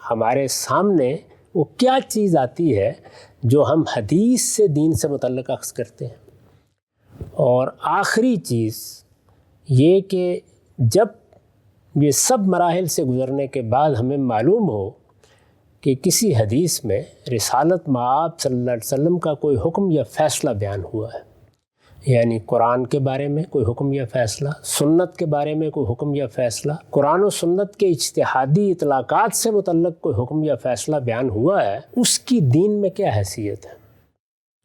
ہمارے سامنے وہ کیا چیز آتی ہے جو ہم حدیث سے دین سے متعلق اخذ کرتے ہیں، اور آخری چیز یہ کہ جب یہ سب مراحل سے گزرنے کے بعد ہمیں معلوم ہو کہ کسی حدیث میں رسالت مآب صلی اللہ علیہ وسلم کا کوئی حکم یا فیصلہ بیان ہوا ہے، یعنی قرآن کے بارے میں کوئی حکم یا فیصلہ، سنت کے بارے میں کوئی حکم یا فیصلہ، قرآن و سنت کے اجتہادی اطلاقات سے متعلق کوئی حکم یا فیصلہ بیان ہوا ہے، اس کی دین میں کیا حیثیت ہے؟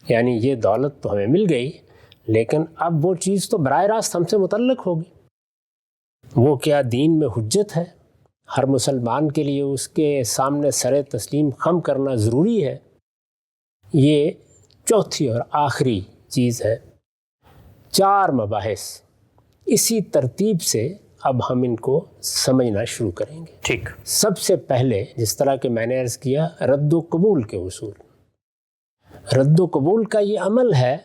یعنی یہ دولت تو ہمیں مل گئی، لیکن اب وہ چیز تو براہ راست ہم سے متعلق ہوگی، وہ کیا دین میں حجت ہے؟ ہر مسلمان کے لیے اس کے سامنے سر تسلیم خم کرنا ضروری ہے۔ یہ چوتھی اور آخری چیز ہے۔ 4 مباحث، اسی ترتیب سے اب ہم ان کو سمجھنا شروع کریں گے۔ ٹھیک۔ سب سے پہلے جس طرح کہ میں نے عرض کیا، رد و قبول کے اصول۔ رد و قبول کا یہ عمل ہے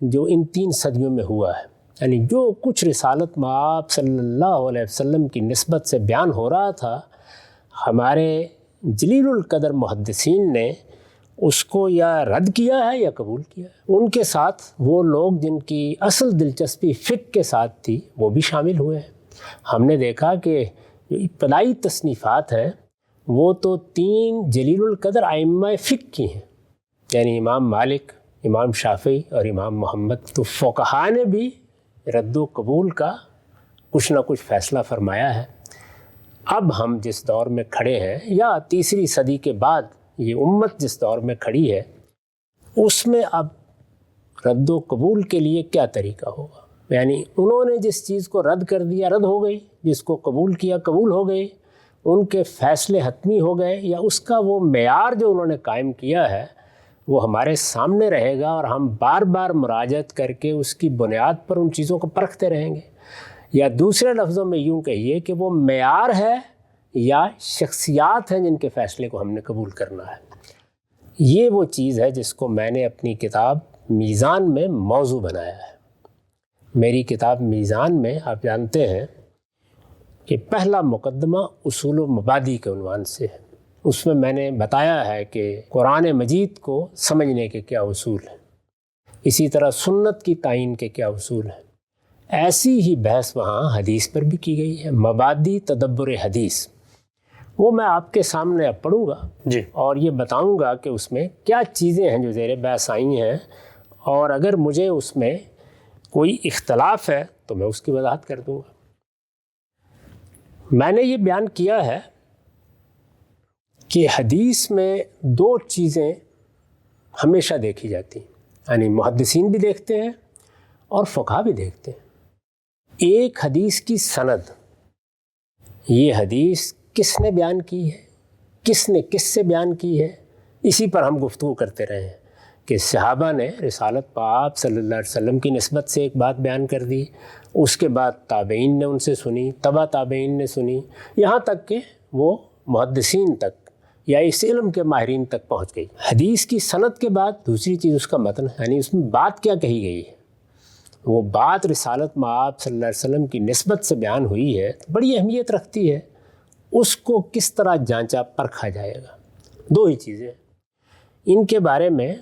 جو ان 3 صدیوں میں ہوا ہے، یعنی جو کچھ رسالت مآب صلی اللہ علیہ وسلم کی نسبت سے بیان ہو رہا تھا، ہمارے جلیل القدر محدثین نے اس کو یا رد کیا ہے یا قبول کیا ہے۔ ان کے ساتھ وہ لوگ جن کی اصل دلچسپی فقہ کے ساتھ تھی وہ بھی شامل ہوئے ہیں۔ ہم نے دیکھا کہ جو ابتدائی تصنیفات ہیں وہ تو 3 جلیل القدر ائمہ فقہ کی ہیں، یعنی امام مالک، امام شافعی اور امام محمد۔ تو فقہاء نے بھی رد و قبول کا کچھ نہ کچھ فیصلہ فرمایا ہے۔ اب ہم جس دور میں کھڑے ہیں، یا 3 صدی کے بعد یہ امت جس دور میں کھڑی ہے، اس میں اب رد و قبول کے لیے کیا طریقہ ہوگا؟ یعنی انہوں نے جس چیز کو رد کر دیا رد ہو گئی، جس کو قبول کیا قبول ہو گئی، ان کے فیصلے حتمی ہو گئے، یا اس کا وہ معیار جو انہوں نے قائم کیا ہے وہ ہمارے سامنے رہے گا اور ہم بار بار مراجعت کر کے اس کی بنیاد پر ان چیزوں کو پرکھتے رہیں گے؟ یا دوسرے لفظوں میں یوں کہیے کہ وہ معیار ہے یا شخصیات ہیں جن کے فیصلے کو ہم نے قبول کرنا ہے؟ یہ وہ چیز ہے جس کو میں نے اپنی کتاب میزان میں موضوع بنایا ہے۔ میری کتاب میزان میں آپ جانتے ہیں کہ پہلا مقدمہ اصول و مبادی کے عنوان سے ہے۔ اس میں نے بتایا ہے کہ قرآن مجید کو سمجھنے کے کیا اصول ہیں، اسی طرح سنت کی تعین کے کیا اصول ہیں۔ ایسی ہی بحث وہاں حدیث پر بھی کی گئی ہے، مبادی تدبر حدیث۔ وہ میں آپ کے سامنے اب پڑھوں گا جی، اور یہ بتاؤں گا کہ اس میں کیا چیزیں ہیں جو زیر بحث آئی ہیں، اور اگر مجھے اس میں کوئی اختلاف ہے تو میں اس کی وضاحت کر دوں گا۔ میں نے یہ بیان کیا ہے کہ حدیث میں 2 چیزیں ہمیشہ دیکھی جاتی ہیں، یعنی محدثین بھی دیکھتے ہیں اور فقہا بھی دیکھتے ہیں۔ ایک حدیث کی سند، یہ حدیث کس نے بیان کی ہے، کس نے کس سے بیان کی ہے، اسی پر ہم گفتگو کرتے رہے ہیں کہ صحابہ نے رسالت پاک صلی اللہ علیہ وسلم کی نسبت سے ایک بات بیان کر دی، اس کے بعد تابعین نے ان سے سنی، تبع تابعین نے سنی، یہاں تک کہ وہ محدثین تک یا اس علم کے ماہرین تک پہنچ گئی۔ حدیث کی سند کے بعد دوسری چیز اس کا متن، یعنی اس میں بات کیا کہی گئی ہے۔ وہ بات رسالت مآب صلی اللہ علیہ وسلم کی نسبت سے بیان ہوئی ہے، بڑی اہمیت رکھتی ہے، اس کو کس طرح جانچا پرکھا جائے گا۔ 2 ہی چیزیں، ان کے بارے میں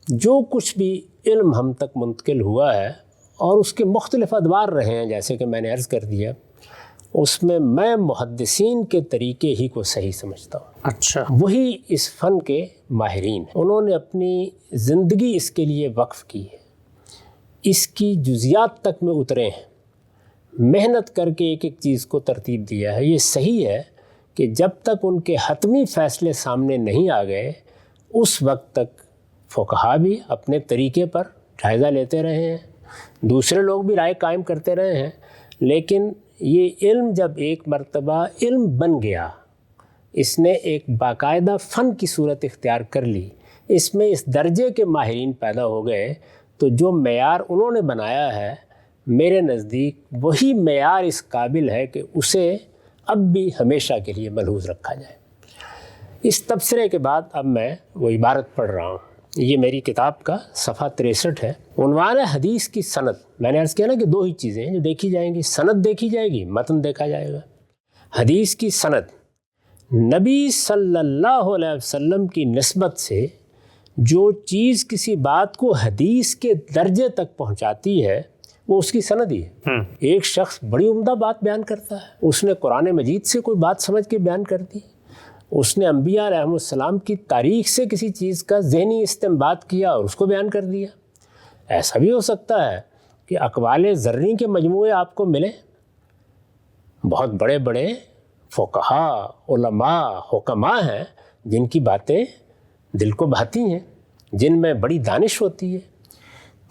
جو کچھ بھی علم ہم تک منتقل ہوا ہے اور اس کے مختلف ادوار رہے ہیں، جیسے کہ میں نے عرض کر دیا، اس میں محدثین کے طریقے ہی کو صحیح سمجھتا ہوں۔ اچھا، وہی اس فن کے ماہرین ہیں، انہوں نے اپنی زندگی اس کے لیے وقف کی ہے، اس کی جزیات تک میں اترے ہیں، محنت کر کے ایک ایک چیز کو ترتیب دیا ہے۔ یہ صحیح ہے کہ جب تک ان کے حتمی فیصلے سامنے نہیں آ گئے، اس وقت تک فقہا بھی اپنے طریقے پر جائزہ لیتے رہے ہیں، دوسرے لوگ بھی رائے قائم کرتے رہے ہیں، لیکن یہ علم جب ایک مرتبہ علم بن گیا، اس نے ایک باقاعدہ فن کی صورت اختیار کر لی، اس میں اس درجے کے ماہرین پیدا ہو گئے، تو جو معیار انہوں نے بنایا ہے میرے نزدیک وہی معیار اس قابل ہے کہ اسے اب بھی ہمیشہ کے لیے ملحوظ رکھا جائے۔ اس تبصرے کے بعد اب میں وہ عبارت پڑھ رہا ہوں، یہ میری کتاب کا صفحہ 63 ہے، عنوان ہے حدیث کی سند۔ میں نے عرض کیا نا کہ 2 ہی چیزیں ہیں جو دیکھی جائیں گی، سند دیکھی جائے گی، متن دیکھا جائے گا۔ حدیث کی سند، نبی صلی اللہ علیہ وسلم کی نسبت سے جو چیز کسی بات کو حدیث کے درجے تک پہنچاتی ہے وہ اس کی سند ہی ہے۔ ایک شخص بڑی عمدہ بات بیان کرتا ہے، اس نے قرآن مجید سے کوئی بات سمجھ کے بیان کر دی، اس نے انبیاء علیہ السلام کی تاریخ سے کسی چیز کا ذہنی استنباط کیا اور اس کو بیان کر دیا۔ ایسا بھی ہو سکتا ہے کہ اقوال زرعی کے مجموعے آپ کو ملیں، بہت بڑے بڑے فقہا، علماء، حکماء ہیں جن کی باتیں دل کو بھاتی ہیں، جن میں بڑی دانش ہوتی ہے۔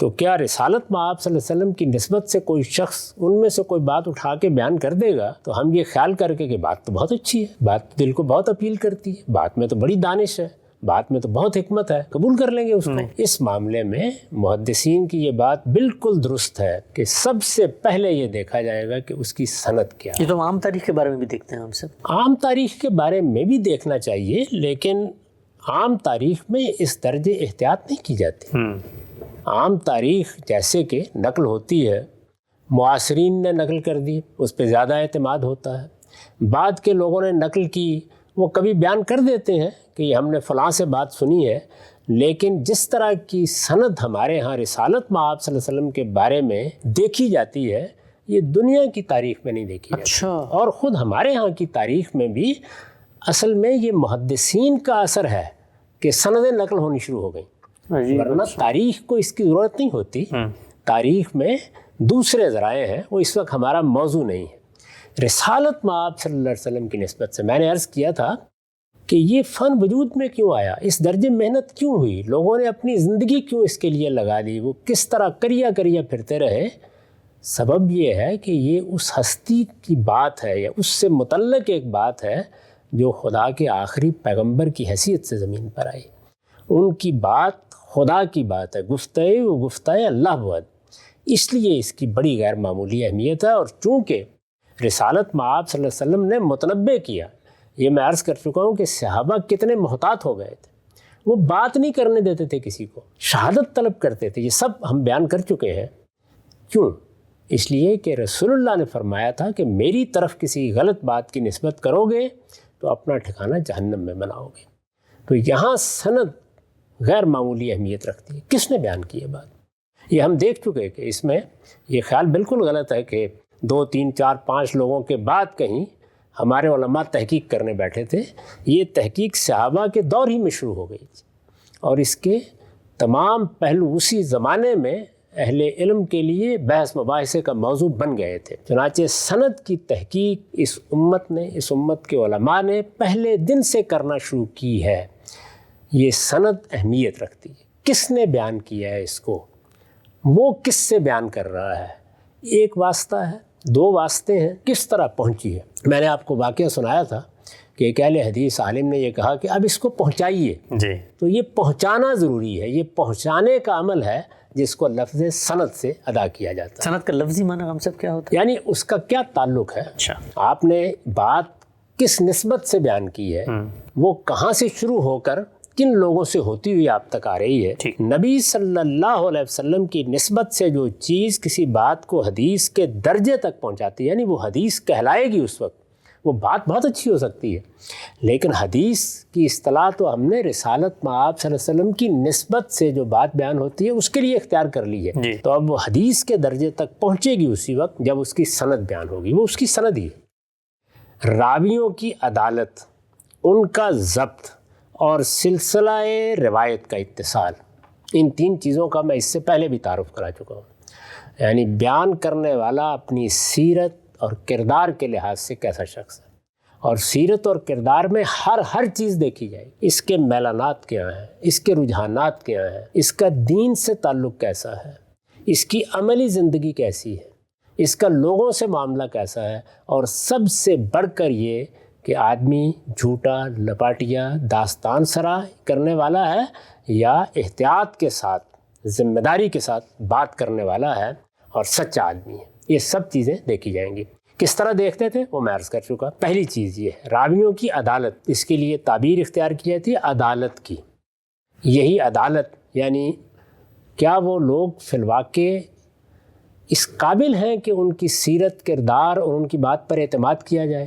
تو کیا رسالت مآب صلی اللہ علیہ وسلم کی نسبت سے کوئی شخص ان میں سے کوئی بات اٹھا کے بیان کر دے گا تو ہم یہ خیال کر کے کہ بات تو بہت اچھی ہے، بات دل کو بہت اپیل کرتی ہے، بات میں تو بڑی دانش ہے، بات میں تو بہت حکمت ہے، قبول کر لیں گے اس کو؟ اس معاملے میں محدثین کی یہ بات بالکل درست ہے کہ سب سے پہلے یہ دیکھا جائے گا کہ اس کی سند کیا ہے۔ یہ تو عام تاریخ کے بارے میں بھی دیکھتے ہیں ہم سب۔ عام تاریخ کے بارے میں بھی دیکھنا چاہیے، لیکن عام تاریخ میں اس درجے احتیاط نہیں کی جاتی۔ عام تاریخ جیسے کہ نقل ہوتی ہے، معاصرین نے نقل کر دی، اس پہ زیادہ اعتماد ہوتا ہے۔ بعد کے لوگوں نے نقل کی، وہ کبھی بیان کر دیتے ہیں کہ ہم نے فلاں سے بات سنی ہے، لیکن جس طرح کی سند ہمارے ہاں رسالت مآب صلی اللہ علیہ وسلم کے بارے میں دیکھی جاتی ہے، یہ دنیا کی تاریخ میں نہیں دیکھی جاتی۔ اچھا۔ اور خود ہمارے ہاں کی تاریخ میں بھی اصل میں یہ محدثین کا اثر ہے کہ سندیں نقل ہونی شروع ہو گئیں، ورنہ تاریخ کو اس کی ضرورت نہیں ہوتی۔ تاریخ میں دوسرے ذرائع ہیں، وہ اس وقت ہمارا موضوع نہیں ہے۔ رسالت مآب صلی اللہ علیہ وسلم کی نسبت سے میں نے عرض کیا تھا کہ یہ فن وجود میں کیوں آیا، اس درجے محنت کیوں ہوئی، لوگوں نے اپنی زندگی کیوں اس کے لیے لگا دی، وہ کس طرح کریا پھرتے رہے۔ سبب یہ ہے کہ یہ اس ہستی کی بات ہے یا اس سے متعلق ایک بات ہے جو خدا کے آخری پیغمبر کی حیثیت سے زمین پر آئی۔ ان کی بات خدا کی بات ہے، گفتگو و گفتگو اللہ بود، اس لیے اس کی بڑی غیر معمولی اہمیت ہے۔ اور چونکہ رسالت مآب صلی اللہ علیہ وسلم نے متنبع کیا، یہ میں عرض کر چکا ہوں کہ صحابہ کتنے محتاط ہو گئے تھے، وہ بات نہیں کرنے دیتے تھے کسی کو، شہادت طلب کرتے تھے۔ یہ سب ہم بیان کر چکے ہیں۔ کیوں؟ اس لیے کہ رسول اللہ نے فرمایا تھا کہ میری طرف کسی غلط بات کی نسبت کرو گے تو اپنا ٹھکانہ جہنم میں بناؤ گے۔ تو یہاں سند غیر معمولی اہمیت رکھتی ہے۔ کس نے بیان کی ہے بات؟ یہ ہم دیکھ چکے کہ اس میں یہ خیال بالکل غلط ہے کہ 2 3 4 5 لوگوں کے بعد کہیں ہمارے علماء تحقیق کرنے بیٹھے تھے۔ یہ تحقیق صحابہ کے دور ہی میں شروع ہو گئی تھی اور اس کے تمام پہلو اسی زمانے میں اہل علم کے لیے بحث مباحثے کا موضوع بن گئے تھے۔ چنانچہ سند کی تحقیق اس امت کے علماء نے پہلے دن سے کرنا شروع کی ہے۔ یہ سند اہمیت رکھتی ہے۔ کس نے بیان کیا ہے اس کو، وہ کس سے بیان کر رہا ہے، ایک واسطہ ہے، 2 واسطے ہیں، کس طرح پہنچی ہے۔ میں نے آپ کو واقعہ سنایا تھا کہ ایک اہل حدیث عالم نے یہ کہا کہ اب اس کو پہنچائیے۔ جی۔ تو یہ پہنچانا ضروری ہے، یہ پہنچانے کا عمل ہے جس کو لفظ سند سے ادا کیا جاتا ہے۔ سند کا لفظی معنی ہم سب کیا ہوتا ہے؟ یعنی اس کا کیا تعلق ہے، اچھا، آپ نے بات کس نسبت سے بیان کی ہے، وہ کہاں سے شروع ہو کر کن لوگوں سے ہوتی ہوئی آپ تک آ رہی ہے۔ نبی صلی اللہ علیہ وسلم کی نسبت سے جو چیز کسی بات کو حدیث کے درجے تک پہنچاتی ہے، یعنی وہ حدیث کہلائے گی اس وقت، وہ بات بہت اچھی ہو سکتی ہے، لیکن حدیث کی اصطلاح تو ہم نے رسالت مآب صلی اللہ علیہ وسلم کی نسبت سے جو بات بیان ہوتی ہے اس کے لیے اختیار کر لی ہے۔ تو اب وہ حدیث کے درجے تک پہنچے گی اسی وقت جب اس کی سند بیان ہوگی، وہ اس کی سند ہی ہے۔ راویوں کی عدالت، ان کا ضبط اور سلسلہ روایت کا اتصال، ان 3 چیزوں کا میں اس سے پہلے بھی تعارف کرا چکا ہوں۔ یعنی بیان کرنے والا اپنی سیرت اور کردار کے لحاظ سے کیسا شخص ہے، اور سیرت اور کردار میں ہر چیز دیکھی جائے، اس کے میلانات کیا ہیں، اس کے رجحانات کیا ہیں، اس کا دین سے تعلق کیسا ہے، اس کی عملی زندگی کیسی ہے، اس کا لوگوں سے معاملہ کیسا ہے، اور سب سے بڑھ کر یہ کہ آدمی جھوٹا، لپاٹیا، داستان سرا کرنے والا ہے یا احتیاط کے ساتھ، ذمہ داری کے ساتھ بات کرنے والا ہے اور سچا آدمی ہے۔ یہ سب چیزیں دیکھی جائیں گی۔ کس طرح دیکھتے تھے وہ میں عرض کر چکا۔ پہلی چیز یہ ہے راویوں کی عدالت، اس کے لیے تعبیر اختیار کی جاتی ہے عدالت کی۔ یہی عدالت یعنی کیا وہ لوگ فی الواقع اس قابل ہیں کہ ان کی سیرت، کردار اور ان کی بات پر اعتماد کیا جائے؟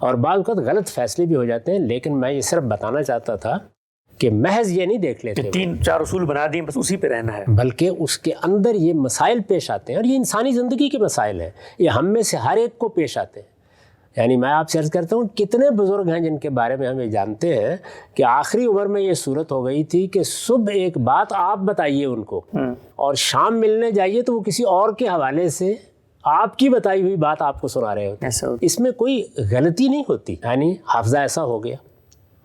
اور بعض وقت غلط فیصلے بھی ہو جاتے ہیں، لیکن میں یہ صرف بتانا چاہتا تھا کہ محض یہ نہیں دیکھ لیتے 3-4 اصول بنا دیے بس اسی پہ رہنا ہے، بلکہ اس کے اندر یہ مسائل پیش آتے ہیں، اور یہ انسانی زندگی کے مسائل ہیں، یہ ہم میں سے ہر ایک کو پیش آتے ہیں۔ یعنی میں آپ سے عرض کرتا ہوں کتنے بزرگ ہیں جن کے بارے میں ہم یہ جانتے ہیں کہ آخری عمر میں یہ صورت ہو گئی تھی کہ صبح ایک بات آپ بتائیے ان کو اور شام ملنے جائیے تو وہ کسی اور کے حوالے سے آپ کی بتائی ہوئی بات آپ کو سنا رہے ہوتے ہیں۔ اس میں کوئی غلطی نہیں ہوتی، یعنی حافظہ ایسا ہو گیا،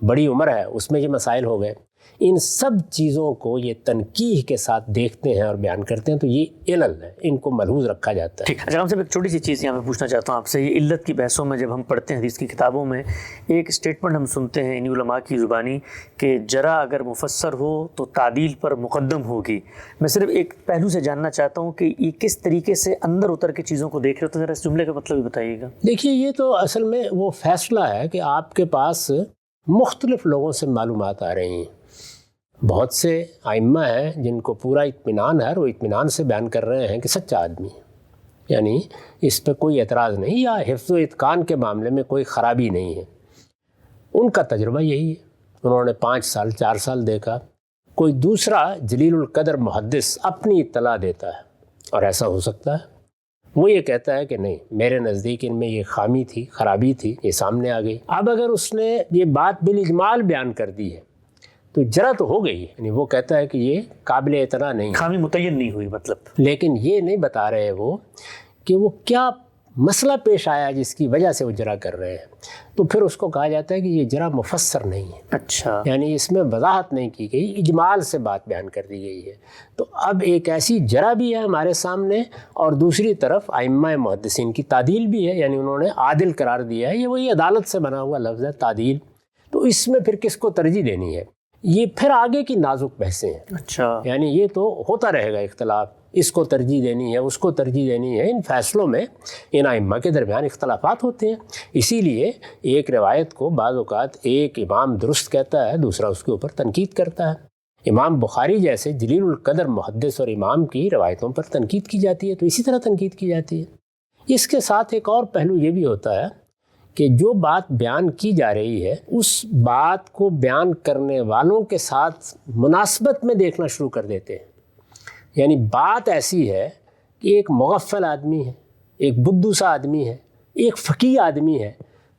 بڑی عمر ہے، اس میں یہ مسائل ہو گئے۔ ان سب چیزوں کو یہ تنقیح کے ساتھ دیکھتے ہیں اور بیان کرتے ہیں، تو یہ علل ہے، ان کو ملحوظ رکھا جاتا ہے۔ ٹھیک، اچھا ہم سے ایک چھوٹی سی چیز یہاں پہ پوچھنا چاہتا ہوں آپ سے، یہ علت کی بحثوں میں جب ہم پڑھتے ہیں حدیث کی کتابوں میں ایک اسٹیٹمنٹ ہم سنتے ہیں انہی علماء کی زبانی کہ جرح اگر مفسر ہو تو تعدیل پر مقدم ہوگی۔ میں صرف ایک پہلو سے جاننا چاہتا ہوں کہ یہ کس طریقے سے اندر اتر کے چیزوں کو دیکھ رہے ہو، تو ذرا اس جملے کا مطلب بھی بتائیے گا۔ دیکھیے یہ تو اصل میں وہ فیصلہ ہے کہ آپ کے پاس مختلف لوگوں سے معلومات آ رہی ہیں، بہت سے ائمہ ہیں جن کو پورا اطمینان ہے اور وہ اطمینان سے بیان کر رہے ہیں کہ سچا آدمی ہے، یعنی اس پہ کوئی اعتراض نہیں، یا حفظ و اتقان کے معاملے میں کوئی خرابی نہیں ہے۔ ان کا تجربہ یہی ہے، انہوں نے 5 سال 4 سال دیکھا۔ کوئی دوسرا جلیل القدر محدث اپنی اطلاع دیتا ہے اور ایسا ہو سکتا ہے، وہ یہ کہتا ہے کہ نہیں میرے نزدیک ان میں یہ خامی تھی، خرابی تھی، یہ سامنے آ گئی۔ اب اگر اس نے یہ بات بالاجمال بیان کر دی ہے تو جرا تو ہو گئی، یعنی وہ کہتا ہے کہ یہ قابل اعتنا نہیں، خامی متعین نہیں ہوئی مطلب، لیکن یہ نہیں بتا رہے وہ کہ وہ کیا مسئلہ پیش آیا جس کی وجہ سے وہ جرا کر رہے ہیں، تو پھر اس کو کہا جاتا ہے کہ یہ جرا مفسر نہیں ہے۔ اچھا، یعنی اس میں وضاحت نہیں کی گئی، اجمال سے بات بیان کر دی گئی ہے۔ تو اب ایک ایسی جرا بھی ہے ہمارے سامنے، اور دوسری طرف ائمہ محدثین کی تعدیل بھی ہے، یعنی انہوں نے عادل قرار دیا ہے، یہ وہی عدالت سے بنا ہوا لفظ ہے تعدیل۔ تو اس میں پھر کس کو ترجیح دینی ہے، یہ پھر آگے کی نازک بحثیں ہیں۔ اچھا، یعنی یہ تو ہوتا رہے گا اختلاف، اس کو ترجیح دینی ہے، اس کو ترجیح دینی ہے، ان فیصلوں میں ان ائمہ کے درمیان اختلافات ہوتے ہیں۔ اسی لیے ایک روایت کو بعض اوقات ایک امام درست کہتا ہے، دوسرا اس کے اوپر تنقید کرتا ہے۔ امام بخاری جیسے جلیل القدر محدث اور امام کی روایتوں پر تنقید کی جاتی ہے، تو اسی طرح تنقید کی جاتی ہے۔ اس کے ساتھ ایک اور پہلو یہ بھی ہوتا ہے کہ جو بات بیان کی جا رہی ہے اس بات کو بیان کرنے والوں کے ساتھ مناسبت میں دیکھنا شروع کر دیتے ہیں۔ یعنی بات ایسی ہے کہ ایک مغفل آدمی ہے، ایک بدھو سا آدمی ہے، ایک فقیہ آدمی ہے،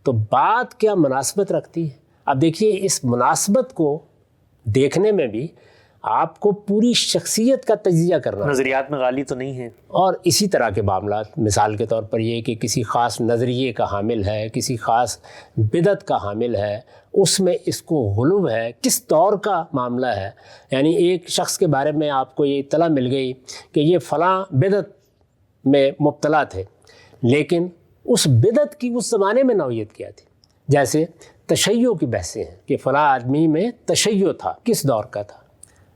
تو بات کیا مناسبت رکھتی ہے۔ اب دیکھیے اس مناسبت کو دیکھنے میں بھی آپ کو پوری شخصیت کا تجزیہ کرنا ہے، نظریات میں غالی تو نہیں ہے، اور اسی طرح کے معاملات، مثال کے طور پر یہ کہ کسی خاص نظریے کا حامل ہے، کسی خاص بدعت کا حامل ہے، اس میں اس کو غلو ہے، کس دور کا معاملہ ہے۔ یعنی ایک شخص کے بارے میں آپ کو یہ اطلاع مل گئی کہ یہ فلاں بدعت میں مبتلا تھے، لیکن اس بدعت کی اس زمانے میں نوعیت کیا تھی۔ جیسے تشیع کی بحثیں ہیں کہ فلاں آدمی میں تشیع تھا، کس دور کا تھا۔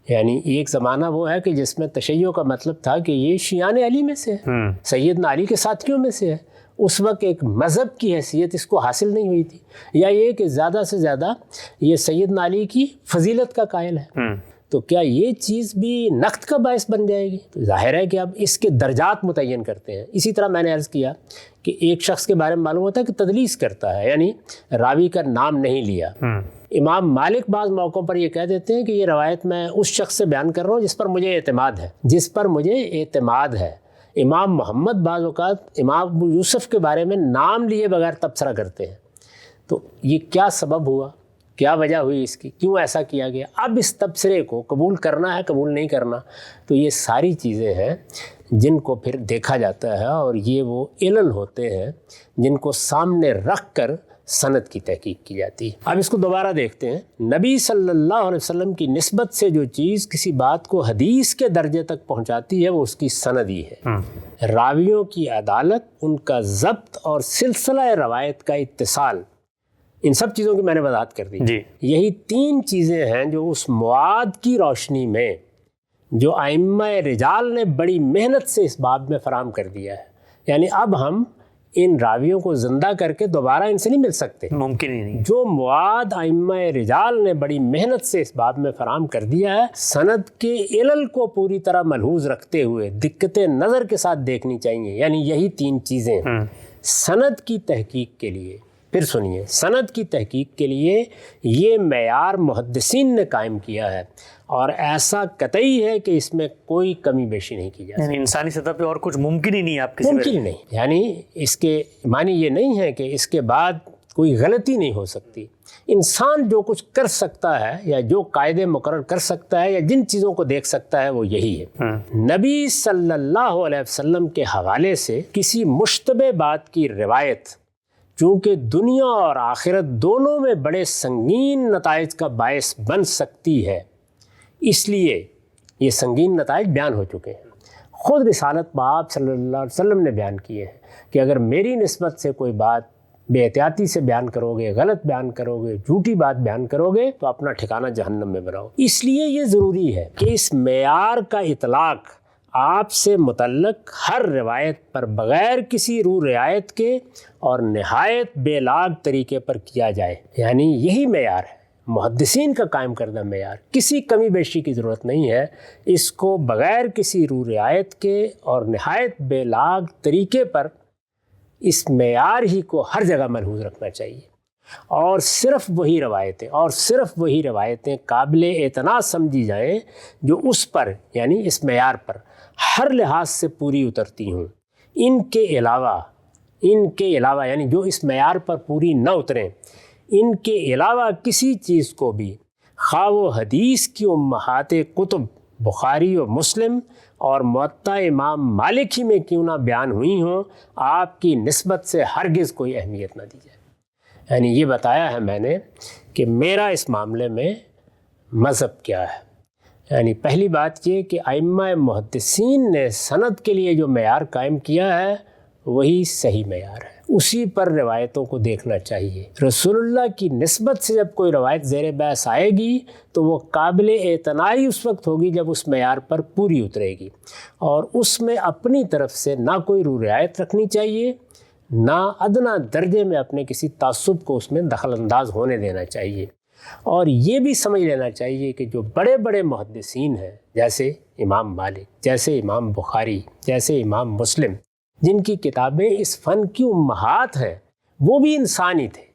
یعنی ایک زمانہ وہ ہے کہ جس میں تشیع کا مطلب تھا کہ یہ شیعان علی میں سے ہے، سیدنا علی کے ساتھیوں میں سے ہے، اس وقت ایک مذہب کی حیثیت اس کو حاصل نہیں ہوئی تھی، یا یہ کہ زیادہ سے زیادہ یہ سیدنا علی کی فضیلت کا قائل ہے، تو کیا یہ چیز بھی نقد کا باعث بن جائے گی؟ تو ظاہر ہے کہ اب اس کے درجات متعین کرتے ہیں۔ اسی طرح میں نے عرض کیا کہ ایک شخص کے بارے میں معلوم ہوتا ہے کہ تدلیس کرتا ہے، یعنی راوی کا نام نہیں لیا۔ امام مالک بعض موقعوں پر یہ کہہ دیتے ہیں کہ یہ روایت میں اس شخص سے بیان کر رہا ہوں جس پر مجھے اعتماد ہے، امام محمد بعض اوقات امام ابو یوسف کے بارے میں نام لیے بغیر تبصرہ کرتے ہیں۔ تو یہ کیا سبب ہوا، کیا وجہ ہوئی اس کی، کیوں ایسا کیا گیا، اب اس تبصرے کو قبول کرنا ہے قبول نہیں کرنا، تو یہ ساری چیزیں ہیں جن کو پھر دیکھا جاتا ہے، اور یہ وہ علل ہوتے ہیں جن کو سامنے رکھ کر سند کی تحقیق کی جاتی ہے۔ اب اس کو دوبارہ دیکھتے ہیں۔ نبی صلی اللہ علیہ وسلم کی نسبت سے جو چیز کسی بات کو حدیث کے درجے تک پہنچاتی ہے وہ اس کی سند ہی ہے۔ راویوں کی عدالت، ان کا ضبط اور سلسلہ روایت کا اتصال، ان سب چیزوں کی میں نے وضاحت کر دی۔ یہی 3 چیزیں ہیں جو اس مواد کی روشنی میں جو ائمہ رجال نے بڑی محنت سے اس باب میں فراہم کر دیا ہے۔ یعنی اب ہم ان راویوں کو زندہ کر کے دوبارہ ان سے نہیں مل سکتے، ممکن ہی نہیں۔ جو مواد ائمہ رجال نے بڑی محنت سے اس باب میں فراہم کر دیا ہے، سند کے علل کو پوری طرح ملحوظ رکھتے ہوئے دقت نظر کے ساتھ دیکھنی چاہیے۔ یعنی یہی 3 چیزیں سند کی تحقیق کے لیے پھر سنیے، سند کی تحقیق کے لیے یہ معیار محدثین نے قائم کیا ہے اور ایسا قطعی ہے کہ اس میں کوئی کمی بیشی نہیں کی جا سکتی. یعنی انسانی سطح پہ اور کچھ ممکن ہی نہیں آپ کسی ممکن ہی نہیں، یعنی اس کے معنی یہ نہیں ہے کہ اس کے بعد کوئی غلطی نہیں ہو سکتی. انسان جو کچھ کر سکتا ہے یا جو قاعدے مقرر کر سکتا ہے یا جن چیزوں کو دیکھ سکتا ہے وہ یہی ہے. نبی صلی اللہ علیہ وسلم کے حوالے سے کسی مشتبہ بات کی روایت چونکہ دنیا اور آخرت دونوں میں بڑے سنگین نتائج کا باعث بن سکتی ہے، اس لیے یہ سنگین نتائج بیان ہو چکے ہیں. خود رسالت پاک صلی اللہ علیہ وسلم نے بیان کیے ہیں کہ اگر میری نسبت سے کوئی بات بے احتیاطی سے بیان کرو گے، غلط بیان کرو گے، جھوٹی بات بیان کرو گے تو اپنا ٹھکانہ جہنم میں بناؤ. اس لیے یہ ضروری ہے کہ اس معیار کا اطلاق آپ سے متعلق ہر روایت پر بغیر کسی رو رعایت کے اور نہایت بے لاگ طریقے پر کیا جائے. یعنی یہی معیار ہے، محدثین کا قائم کردہ معیار، کسی کمی بیشی کی ضرورت نہیں ہے. اس کو بغیر کسی رو رعایت کے اور نہایت بے لاگ طریقے پر اس معیار ہی کو ہر جگہ ملحوظ رکھنا چاہیے، اور صرف وہی روایتیں قابل اعتماد سمجھی جائیں جو اس پر یعنی اس معیار پر ہر لحاظ سے پوری اترتی ہوں. ان کے علاوہ یعنی جو اس معیار پر پوری نہ اتریں، ان کے علاوہ کسی چیز کو بھی خواہ و حدیث کی امہات کتب بخاری و مسلم اور موطا امام مالک ہی میں کیوں نہ بیان ہوئی ہوں، آپ کی نسبت سے ہرگز کوئی اہمیت نہ دی جائے. یعنی یہ بتایا ہے میں نے کہ میرا اس معاملے میں مذہب کیا ہے. یعنی پہلی بات یہ کہ ائمہ محدثین نے سند کے لیے جو معیار قائم کیا ہے وہی صحیح معیار ہے، اسی پر روایتوں کو دیکھنا چاہیے. رسول اللہ کی نسبت سے جب کوئی روایت زیر بحث آئے گی تو وہ قابل اعتنائی اس وقت ہوگی جب اس معیار پر پوری اترے گی، اور اس میں اپنی طرف سے نہ کوئی رو رعایت رکھنی چاہیے، نہ ادنا درجے میں اپنے کسی تعصب کو اس میں دخل انداز ہونے دینا چاہیے. اور یہ بھی سمجھ لینا چاہیے کہ جو بڑے بڑے محدثین ہیں جیسے امام مالک، جیسے امام بخاری، جیسے امام مسلم، جن کی کتابیں اس فن کی امہات ہیں، وہ بھی انسان ہی تھے.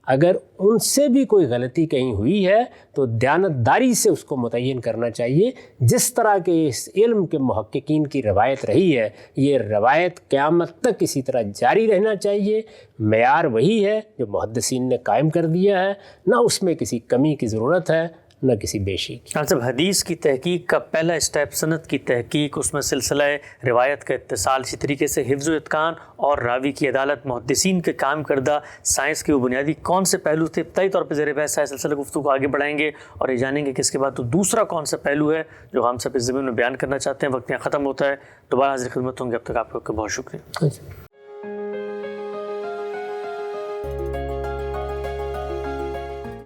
اگر ان سے بھی کوئی غلطی کہیں ہوئی ہے تو دیانتداری سے اس کو متعین کرنا چاہیے. جس طرح کے اس علم کے محققین کی روایت رہی ہے، یہ روایت قیامت تک اسی طرح جاری رہنا چاہیے. معیار وہی ہے جو محدثین نے قائم کر دیا ہے، نہ اس میں کسی کمی کی ضرورت ہے نہ کسی بیشی کی. جب حدیث کی تحقیق کا پہلا اسٹیپ سند کی تحقیق، اس میں سلسلہ روایت کا اتصال، اسی طریقے سے حفظ و اتقان اور راوی کی عدالت، محدثین کے قائم کردہ سائنس کے وہ بنیادی کون سے پہلو تھے، ابتدائی طور پہ زیر بحث ہے. سلسلہ گفتگو کو آگے بڑھائیں گے اور یہ جانیں گے کہ اس کے بعد تو دوسرا کون سا پہلو ہے جو ہم سب اس زمین میں بیان کرنا چاہتے ہیں. وقت یہاں ختم ہوتا ہے، دوبارہ حاضر خدمت ہوں گے. اب تک آپ کا بہت شکریہ.